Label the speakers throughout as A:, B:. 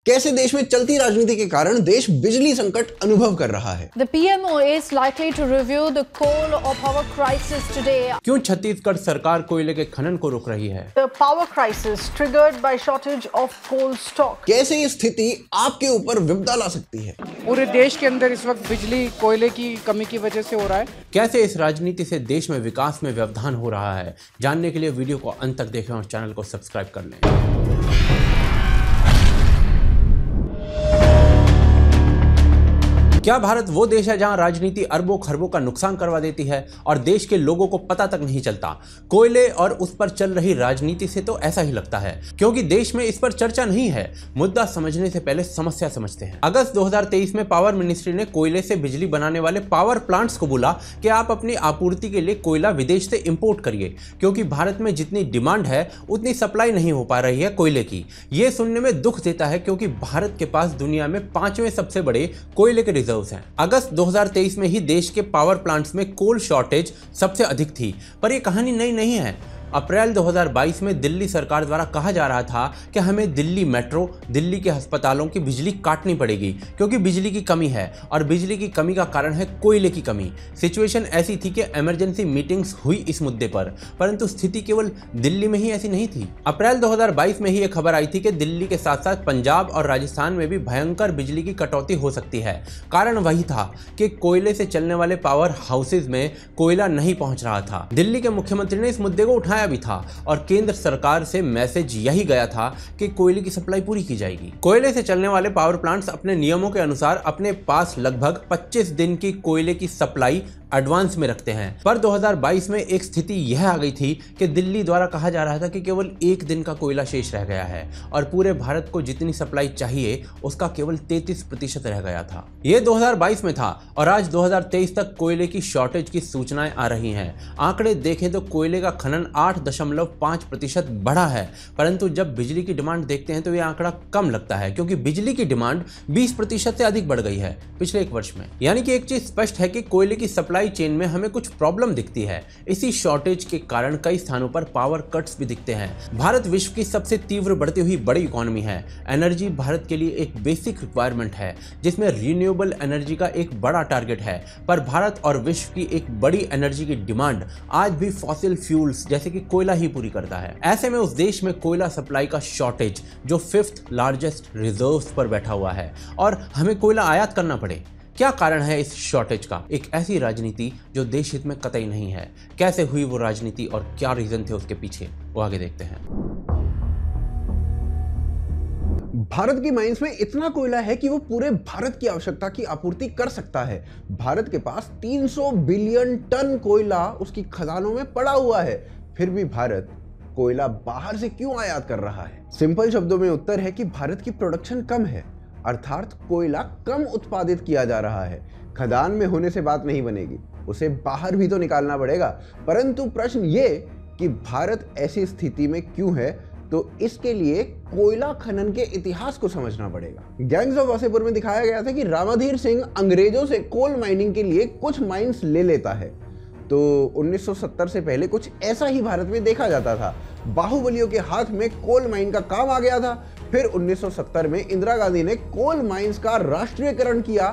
A: कैसे देश में चलती राजनीति के कारण देश बिजली संकट अनुभव कर रहा है।
B: The PMO is likely to review the coal or power crisis today.
C: क्यों छत्तीसगढ़ सरकार कोयले के खनन को रोक रही है?
D: The power crisis triggered by shortage of coal stock.
A: कैसे ये स्थिति आपके ऊपर विपदा ला सकती है।
E: पूरे देश के अंदर इस वक्त बिजली कोयले की कमी की वजह से हो रहा है।
C: कैसे इस राजनीति से देश में विकास में व्यवधान हो रहा है, जानने के लिए वीडियो को अंत तक देखें और चैनल को सब्सक्राइब कर लें। क्या भारत वो देश है जहां राजनीति अरबों खरबों का नुकसान करवा देती है और देश के लोगों को पता तक नहीं चलता? कोयले और उस पर चल रही राजनीति से तो ऐसा ही लगता है, क्योंकि देश में इस पर चर्चा नहीं है। मुद्दा समझने से पहले समस्या समझते हैं। अगस्त 2023 में पावर मिनिस्ट्री ने कोयले से बिजली बनाने वाले पावर प्लांट्स को बोला कि आप अपनी आपूर्ति के लिए कोयला विदेश से इंपोर्ट करिए, क्योंकि भारत में जितनी डिमांड है उतनी सप्लाई नहीं हो पा रही है कोयले की। ये सुनने में दुख देता है, क्योंकि भारत के पास दुनिया में 5वें सबसे बड़े कोयले के रिजर्व हैं। अगस्त 2023 में ही देश के पावर प्लांट्स में कोल शॉर्टेज सबसे अधिक थी, पर यह कहानी नई नहीं है। अप्रैल 2022 में दिल्ली सरकार द्वारा कहा जा रहा था कि हमें दिल्ली मेट्रो, दिल्ली के अस्पतालों की बिजली काटनी पड़ेगी, क्योंकि बिजली की कमी है और बिजली की कमी का कारण है कोयले की कमी। सिचुएशन ऐसी थी कि इमरजेंसी मीटिंग्स हुई इस मुद्दे पर, परंतु स्थिति केवल दिल्ली में ही ऐसी नहीं थी। अप्रैल 2022 में ही एक खबर आई थी कि दिल्ली के साथ साथ पंजाब और राजस्थान में भी भयंकर बिजली की कटौती हो सकती है। कारण वही था कि कोयले से चलने वाले पावर हाउसेज में कोयला नहीं पहुंच रहा था। दिल्ली के मुख्यमंत्री ने इस मुद्दे को उठाया भी था और केंद्र सरकार से मैसेज यही गया था कि कोयले की सप्लाई पूरी की जाएगी। कोयले से चलने वाले पावर प्लांट्स अपने नियमों के अनुसार अपने पास लगभग 25 दिन की कोयले की सप्लाई एडवांस में रखते हैं, पर 2022 में एक स्थिति यह आ गई थी कि दिल्ली द्वारा कहा जा रहा था कि केवल 1 दिन का कोयला शेष रह गया है और पूरे भारत को जितनी सप्लाई चाहिए उसका केवल 33% रह गया था। यह 2022 में था और आज 2023 तक कोयले की शॉर्टेज की सूचनाएं आ रही हैं। आंकड़े देखें तो कोयले का खनन 8.5% बढ़ा है, परंतु जब बिजली की डिमांड देखते हैं तो यह आंकड़ा कम लगता है, क्योंकि बिजली की डिमांड 20% से अधिक बढ़ गई है पिछले 1 वर्ष में। यानी कि एक चीज स्पष्ट है कि कोयले की सप्लाई चेन में हमें कुछ प्रॉब्लम दिखती है। इसी शॉर्टेज के कारण कई स्थानों पर पावर कट्स भी दिखते हैं। भारत विश्व की सबसे तीव्र बढ़ती हुई बड़ी इकोनॉमी है। एनर्जी भारत के लिए एक बेसिक रिक्वायरमेंट है, जिसमें रिन्यूएबल एनर्जी का एक बड़ा टारगेट है, पर भारत और विश्व की एक बड़ी एनर्जी की डिमांड आज भी फॉसिल फ्यूल्स जैसे कि कोयला ही पूरी करता है। ऐसे में उस देश में कोयला सप्लाई का शॉर्टेज जो 5th लार्जेस्ट रिजर्व्स पर बैठा हुआ है और हमें कोयला आयात करना पड़े। क्या कारण है इस शॉर्टेज का? एक ऐसी राजनीति जो देश हित में कतई नहीं है। कैसे हुई वो राजनीति और क्या रीजन थे उसके पीछे, वो आगे देखते हैं।
A: भारत की माइंस में इतना कोयला है कि वो पूरे भारत की आवश्यकता की आपूर्ति कर सकता है। भारत के पास 300 बिलियन टन कोयला उसकी खदानों में पड़ा हुआ है, फिर भी भारत कोयला बाहर से क्यों आयात कर रहा है? सिंपल शब्दों में उत्तर है कि भारत की प्रोडक्शन कम है, अर्थात कोयला कम उत्पादित किया जा रहा है। खदान में होने से बात नहीं बनेगी, उसे बाहर भी तो निकालना पड़ेगा। परंतु प्रश्न ये कि भारत ऐसी स्थिति में क्यों है, तो इसके लिए कोयला खनन के इतिहास को समझना पड़ेगा। गैंग्स ऑफ वासेपुर में दिखाया गया था कि रामाधीर सिंह अंग्रेजों से कोल माइनिंग के लिए कुछ माइंस ले लेता है, तो 1970 से पहले कुछ ऐसा ही भारत में देखा जाता था। बाहुबलियों के हाथ में कोल माइन का काम आ गया था। फिर 1970 में इंदिरा गांधी ने कोल माइंस का राष्ट्रीयकरण किया।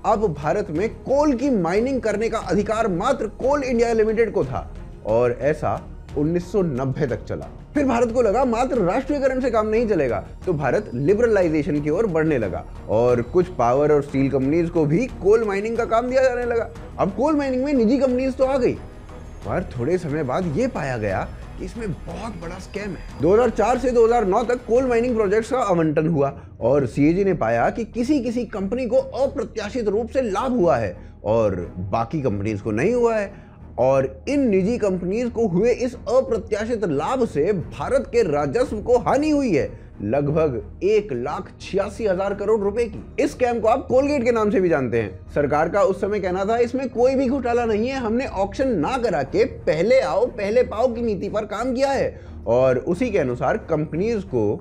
A: अब भारत में कोल की माइनिंग करने का अधिकार मात्र कोल इंडिया लिमिटेड को था और ऐसा 1990 तक चला। फिर भारत को लगा मात्र राष्ट्रीयकरण से काम नहीं चलेगा, तो भारत लिबरलाइजेशन की ओर बढ़ने लगा और कुछ पावर और स्टील कंपनीज को भी कोल माइनिंग का काम दिया जाने लगा। अब कोल माइनिंग में निजी कंपनीज तो आ गई, पर थोड़े समय बाद यह पाया गया कि इसमें बहुत बड़ा स्कैम है। 2004 से 2009 तक कोल माइनिंग प्रोजेक्ट्स का आवंटन हुआ और सीएजी ने पाया कि किसी कंपनी को अप्रत्याशित रूप से लाभ हुआ है और बाकी कंपनीज को नहीं हुआ है। और इन निजी कंपनीज को हुए इस अप्रत्याशित लाभ से भारत के राजस्व को हानि हुई है, लगभग 1,86,000 करोड़ रुपए की। इस स्कैम को आप कोलगेट के नाम से भी जानते हैं। सरकार का उस समय कहना था इसमें कोई भी घोटाला नहीं है, हमने ऑक्शन ना करा के पहले आओ पहले पाओ की नीति पर काम किया है और उसी के अनुसार कंपनीज को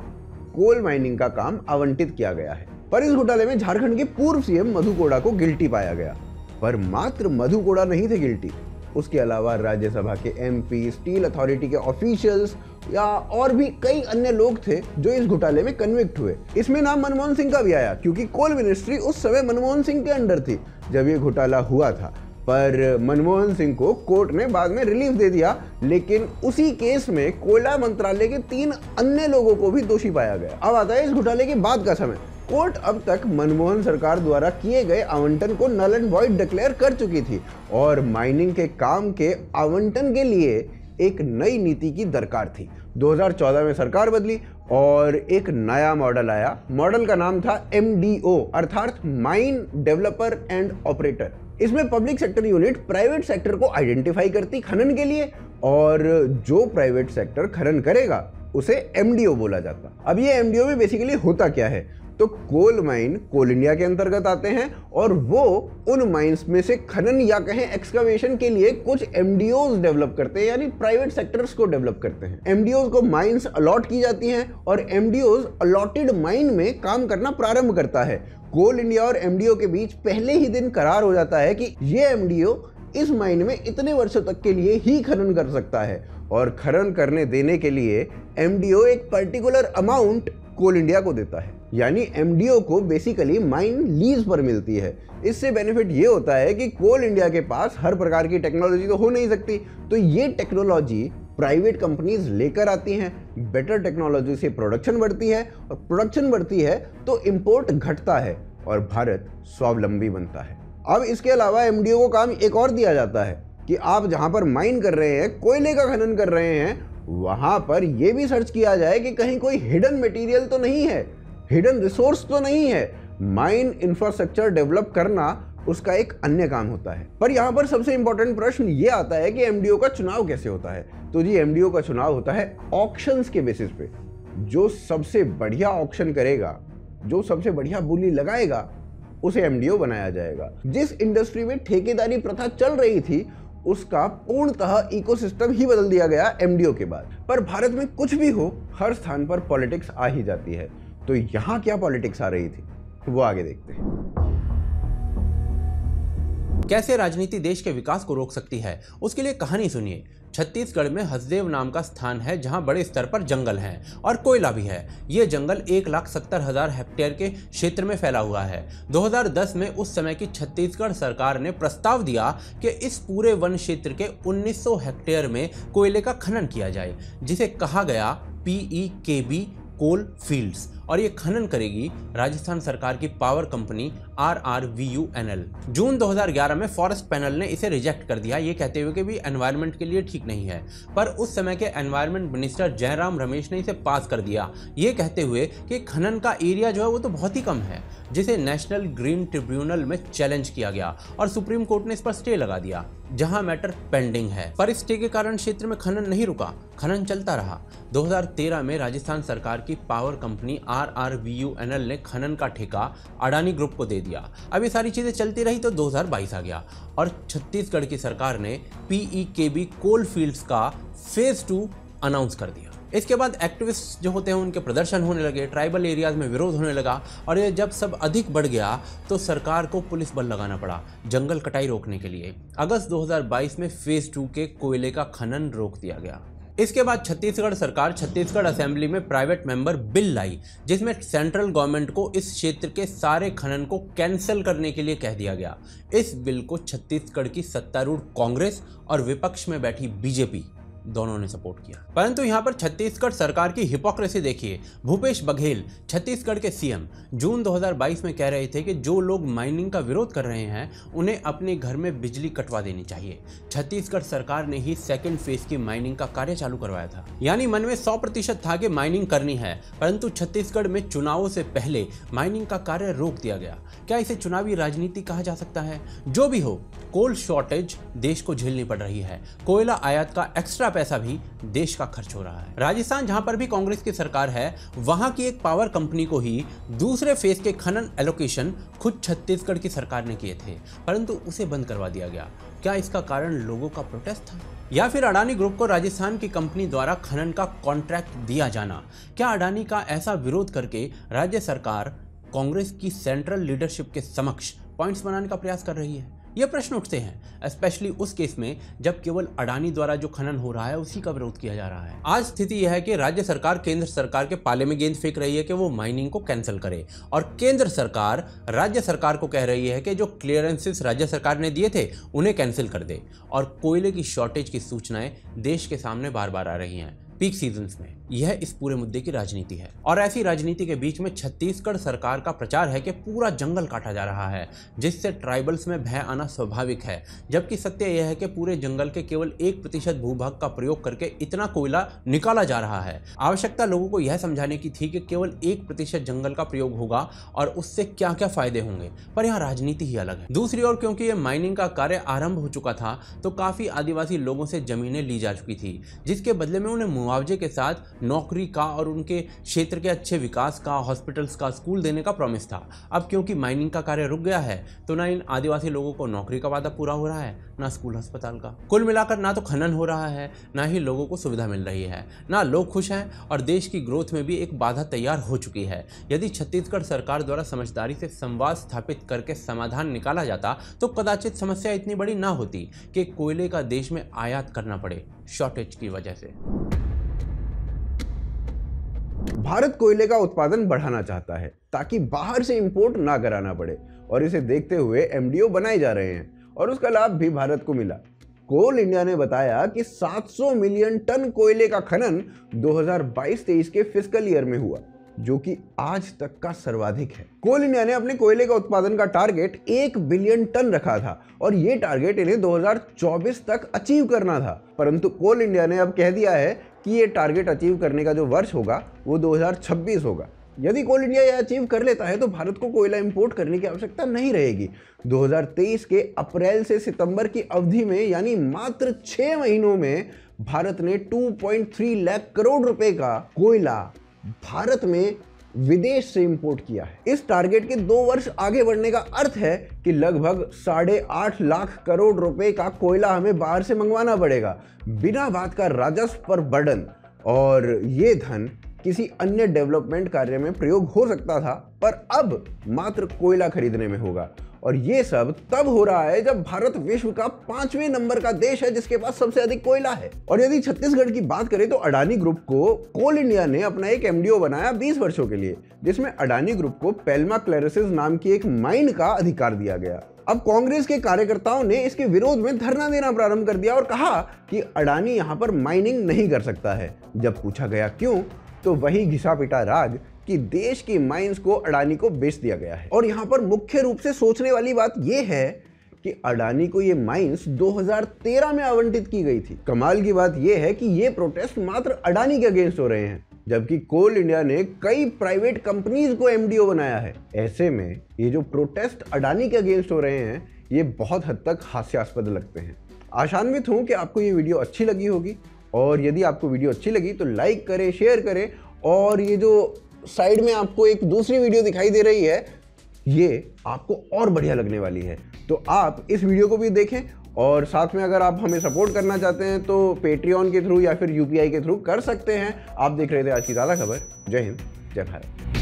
A: कोल माइनिंग का काम आवंटित किया गया है। पर इस घोटाले में झारखंड के पूर्व सीएम मधु कोड़ा को गिल्टी पाया गया, पर मात्र मधु कोड़ा नहीं थे गिल्टी, उसके अलावा राज्यसभा के एमपी, स्टील अथॉरिटी के ऑफिशियल्स या और भी कई अन्य लोग थे जो इस घोटाले में कन्विक्ट हुए। इसमें नाम मनमोहन सिंह का भी आया क्योंकि कोल मिनिस्ट्री उस समय मनमोहन सिंह के अंडर थी जब ये घोटाला हुआ था। पर मनमोहन सिंह को कोर्ट ने बाद में रिलीफ दे दिया, लेकिन उसी केस में कोयला मंत्रालय के 3 अन्य लोगों को भी दोषी पाया गया। अब आता है इस घोटाले के बाद का समय। कोर्ट अब तक मनमोहन सरकार द्वारा किए गए आवंटन को नल एंड वॉइड डिक्लेयर कर चुकी थी और माइनिंग के काम के आवंटन के लिए एक नई नीति की दरकार थी। 2014 में सरकार बदली और एक नया मॉडल आया। मॉडल का नाम था MDO अर्थात माइन डेवलपर एंड ऑपरेटर। इसमें public sector unit private sector को आइडेंटिफाई करती खनन के लिए और जो प्राइवेट सेक्टर खनन करेगा उसे MDO बोला जाता। अब ये MDO में बेसिकली होता क्या है, तो कोल माइन कोल इंडिया के अंतर्गत आते हैं और वो उन माइंस में से खनन या कहें एक्सकवेशन के लिए कुछ MDOs डेवलप करते हैं, यानी प्राइवेट सेक्टर्स को डेवलप करते हैं। MDOs को माइंस अलॉट की जाती हैं और MDOs अलॉटेड माइन में काम करना प्रारंभ करता है। कोल इंडिया और MDO के बीच पहले ही दिन करार हो जाता है कि ये MDO इस माइन में इतने वर्षों तक के लिए ही खनन कर सकता है और खनन करने देने के लिए MDO एक पर्टिकुलर अमाउंट कोल इंडिया को देता है। यानी MDO को बेसिकली माइन लीज पर मिलती है। इससे बेनिफिट ये होता है कि कोल इंडिया के पास हर प्रकार की टेक्नोलॉजी तो हो नहीं सकती, तो ये टेक्नोलॉजी प्राइवेट कंपनीज लेकर आती हैं। बेटर टेक्नोलॉजी से प्रोडक्शन बढ़ती है और प्रोडक्शन बढ़ती है तो इंपोर्ट घटता है और भारत स्वावलंबी बनता है। अब इसके अलावा MDO को काम एक और दिया जाता है कि आप जहां पर माइन कर रहे हैं, कोयले का खनन कर रहे हैं, वहां पर यह भी सर्च किया जाए कि कहीं कोई हिडन मटेरियल तो नहीं है, हिडन रिसोर्स तो नहीं है। माइन इंफ्रास्ट्रक्चर डेवलप करना उसका एक अन्य काम होता है। पर यहाँ पर सबसे इंपॉर्टेंट प्रश्न ये आता है कि MDO का चुनाव कैसे होता है। तो जी MDO का चुनाव होता है ऑक्शंस के बेसिस पे। जो सबसे बढ़िया ऑक्शन करेगा, जो सबसे बढ़िया बोली लगाएगा, उसे MDO बनाया जाएगा। जिस इंडस्ट्री में ठेकेदारी प्रथा चल रही थी उसका पूर्णतः इकोसिस्टम ही बदल दिया गया MDO के बाद। पर भारत में कुछ भी हो, हर स्थान पर पॉलिटिक्स आ ही जाती है। तो यहाँ क्या पॉलिटिक्स आ रही थी वो आगे देखते हैं।
C: कैसे राजनीति देश के विकास को रोक सकती है, उसके लिए कहानी सुनिए। छत्तीसगढ़ में हसदेव नाम का स्थान है जहां बड़े स्तर पर जंगल हैं और कोयला भी है। ये जंगल 1,70,000 हेक्टेयर के क्षेत्र में फैला हुआ है। 2010 में उस समय की छत्तीसगढ़ सरकार ने प्रस्ताव दिया कि इस पूरे वन क्षेत्र के 1900 हेक्टेयर में कोयले का खनन किया जाए, जिसे कहा गया PEKB कोल फील्ड्स, और ये खनन करेगी राजस्थान सरकार की पावर कंपनी RRVUNL। जून 2011 में फॉरेस्ट पैनल ने इसे रिजेक्ट कर दिया, ये कहते हुए कि भी एनवायरनमेंट के लिए ठीक नहीं है। पर उस समय के एनवायरनमेंट मिनिस्टर जयराम रमेश ने इसे पास कर दिया, ये कहते हुए कि खनन का एरिया जो है वो तो बहुत ही कम है, जिसे नेशनल ग्रीन ट्रिब्यूनल में चैलेंज किया गया और सुप्रीम कोर्ट ने इस पर स्टे लगा दिया, जहां मैटर पेंडिंग है। पर इस स्टे के कारण क्षेत्र में खनन नहीं रुका, खनन चलता रहा। 2013 में राजस्थान सरकार की पावर कंपनी RRVUNL ने खनन का ठेका अडानी ग्रुप को दे दिया। अब ये सारी चीजें चलती रही तो 2022 आ गया और छत्तीसगढ़ की सरकार ने PEKB कोल फील्ड्स का फेज 2 अनाउंस कर दिया। इसके बाद एक्टिविस्ट जो होते हैं उनके प्रदर्शन होने लगे, ट्राइबल एरियाज में विरोध होने लगा और ये जब सब अधिक बढ़ गया तो सरकार को पुलिस बल लगाना पड़ा जंगल कटाई रोकने के लिए। अगस्त 2022 में फेज 2 के कोयले का खनन रोक दिया गया। इसके बाद छत्तीसगढ़ सरकार छत्तीसगढ़ असेंबली में प्राइवेट मेंबर बिल लाई, जिसमें सेंट्रल गवर्नमेंट को इस क्षेत्र के सारे खनन को कैंसिल करने के लिए कह दिया गया। इस बिल को छत्तीसगढ़ की सत्तारूढ़ कांग्रेस और विपक्ष में बैठी बीजेपी दोनों ने सपोर्ट किया। परंतु यहां पर छत्तीसगढ़ सरकार की हिपोक्रेसी देखिए। भूपेश बघेल छत्तीसगढ़ के सीएम जून 2022 में कह रहे थे कि जो लोग माइनिंग का विरोध कर रहे हैं उन्हें अपने घर में बिजली कटवा देनी चाहिए। छत्तीसगढ़ सरकार ने ही सेकंड फेज की माइनिंग का कार्य चालू करवाया था, यानी मन में 100% था कि माइनिंग करनी है। परंतु छत्तीसगढ़ में चुनावों से पहले माइनिंग का कार्य रोक दिया गया। क्या इसे चुनावी राजनीति कहा जा सकता है? जो भी हो, कोल शॉर्टेज देश को झेलनी पड़ रही है। कोयला आयात का एक्स्ट्रा पैसा भी देश का खर्च हो रहा है। राजस्थान जहां पर भी कांग्रेस की सरकार है, वहां की एक पावर कंपनी को ही दूसरे फेज के खनन एलोकेशन खुद छत्तीसगढ़ की सरकार ने किए थे, परंतु उसे बंद करवा दिया गया। क्या इसका कारण लोगों का प्रोटेस्ट था या फिर अडानी ग्रुप को राजस्थान की कंपनी द्वारा खनन का कॉन्ट्रैक्ट दिया जाना? क्या अडानी का ऐसा विरोध करके राज्य सरकार कांग्रेस की सेंट्रल लीडरशिप के समक्ष पॉइंट्स बनाने का प्रयास कर रही है, ये प्रश्न उठते हैं, स्पेशली उस केस में जब केवल अडानी द्वारा जो खनन हो रहा है उसी का विरोध किया जा रहा है। आज स्थिति यह है कि राज्य सरकार केंद्र सरकार के पाले में गेंद फेंक रही है कि वो माइनिंग को कैंसिल करे, और केंद्र सरकार राज्य सरकार को कह रही है कि जो क्लियरेंसेस राज्य सरकार ने दिए थे उन्हें कैंसिल कर दे। और कोयले की शॉर्टेज की सूचनाएं देश के सामने बार बार आ रही हैं पीक सीजन्स में। यह इस पूरे मुद्दे की राजनीति है, और ऐसी राजनीति के बीच में छत्तीसगढ़ सरकार का प्रचार है कि पूरा जंगल काटा जा रहा है, जिससे ट्राइबल्स में भय आना स्वाभाविक है। जबकि सत्य यह है कि पूरे जंगल के केवल 1% भूभाग का प्रयोग करके इतना कोयला निकाला जा रहा है। आवश्यकता लोगों को यह समझाने की थी कि केवल 1% जंगल का प्रयोग होगा और उससे क्या क्या फायदे होंगे, पर यहाँ राजनीति ही अलग है। दूसरी ओर क्योंकि यह माइनिंग का कार्य आरंभ हो चुका था, तो काफी आदिवासी लोगों से जमीनें ली जा चुकी थी, जिसके बदले में उन्हें मुआवजे के साथ नौकरी का और उनके क्षेत्र के अच्छे विकास का, हॉस्पिटल्स का, स्कूल देने का प्रॉमिस था। अब क्योंकि माइनिंग का कार्य रुक गया है, तो ना इन आदिवासी लोगों को नौकरी का वादा पूरा हो रहा है, ना स्कूल अस्पताल का। कुल मिलाकर ना तो खनन हो रहा है, ना ही लोगों को सुविधा मिल रही है, ना लोग खुश हैं, और देश की ग्रोथ में भी एक बाधा तैयार हो चुकी है। यदि छत्तीसगढ़ सरकार द्वारा समझदारी से संवाद स्थापित करके समाधान निकाला जाता, तो कदाचित समस्या इतनी बड़ी ना होती कि कोयले का देश में आयात करना पड़े शॉर्टेज की वजह से।
A: भारत कोयले का उत्पादन बढ़ाना चाहता है ताकि बाहर से इंपोर्ट ना कराना पड़े, और इसे देखते हुए एमडीओ बनाए जा रहे हैं, और उसका लाभ भी भारत को मिला। कोल इंडिया ने बताया कि 700 मिलियन टन कोयले का खनन 2022-23 के फिस्कल ईयर में हुआ, जो कि आज तक का सर्वाधिक है। कोल इंडिया ने अपने कोयले का उत्पादन का टारगेट 1 बिलियन टन रखा था, और ये टारगेट इन्हें 2024 तक अचीव करना था। परंतु कोल इंडिया ने अब कह दिया है कि ये टारगेट अचीव करने का जो वर्ष होगा वो 2026 होगा। यदि कोल इंडिया यह अचीव कर लेता है तो भारत को कोयला इंपोर्ट करने की आवश्यकता नहीं रहेगी। 2023 के अप्रैल से सितंबर की अवधि में, यानी मात्र 6 महीनों में, भारत ने 2.3 लाख करोड़ रुपए का कोयला भारत में विदेश से इंपोर्ट किया है। इस टारगेट के 2 वर्ष आगे बढ़ने का अर्थ है कि लगभग 8.5 लाख करोड़ रुपए का कोयला हमें बाहर से मंगवाना पड़ेगा, बिना बात का राजस्व पर बर्डन। और ये धन किसी अन्य डेवलपमेंट कार्य में प्रयोग हो सकता था, पर अब मात्र कोयला खरीदने में होगा। और ये सब तब हो रहा है जब भारत विश्व का 5वें नंबर का देश है जिसके पास सबसे अधिक कोयला है। और यदि छत्तीसगढ़ की बात करें तो अडानी ग्रुप को कोल इंडिया ने अपना एक एमडीओ बनाया 20 वर्षों के लिए, जिसमें अडानी ग्रुप को पेल्मा क्लैरिसिस नाम की एक माइन का अधिकार दिया गया। अब कांग्रेस के कार्यकर्ताओं ने इसके विरोध में धरना देना प्रारंभ कर दिया और कहा कि अडानी यहां पर माइनिंग नहीं कर सकता है। जब पूछा गया क्यों, तो वही घिसा पिटा राग कि देश की माइंस को अडानी को बेच दिया गया है। और यहां पर मुख्य रूप से सोचने वाली बात यह है कि अडानी को ये माइंस 2013 में आवंटित की गई थी। कमाल की बात यह है कि ये प्रोटेस्ट मात्र अडानी के अगेंस्ट हो रहे हैं, जबकि कोल इंडिया ने कई प्राइवेट कंपनीज को एमडीओ बनाया है। ऐसे में ये जो प्रोटेस्ट अडानी के अगेंस्ट हो रहे हैं, ये बहुत हद तक हास्यास्पद लगते हैं। आशान्वित हूं कि आपको ये वीडियो अच्छी लगी होगी, और यदि आपको वीडियो अच्छी लगी तो लाइक करें, शेयर करें, और ये जो साइड में आपको एक दूसरी वीडियो दिखाई दे रही है, ये आपको और बढ़िया लगने वाली है, तो आप इस वीडियो को भी देखें। और साथ में अगर आप हमें सपोर्ट करना चाहते हैं तो पेट्रियन के थ्रू या फिर यूपीआई के थ्रू कर सकते हैं। आप देख रहे थे आज की ताज़ा खबर। जय हिंद, जय भारत।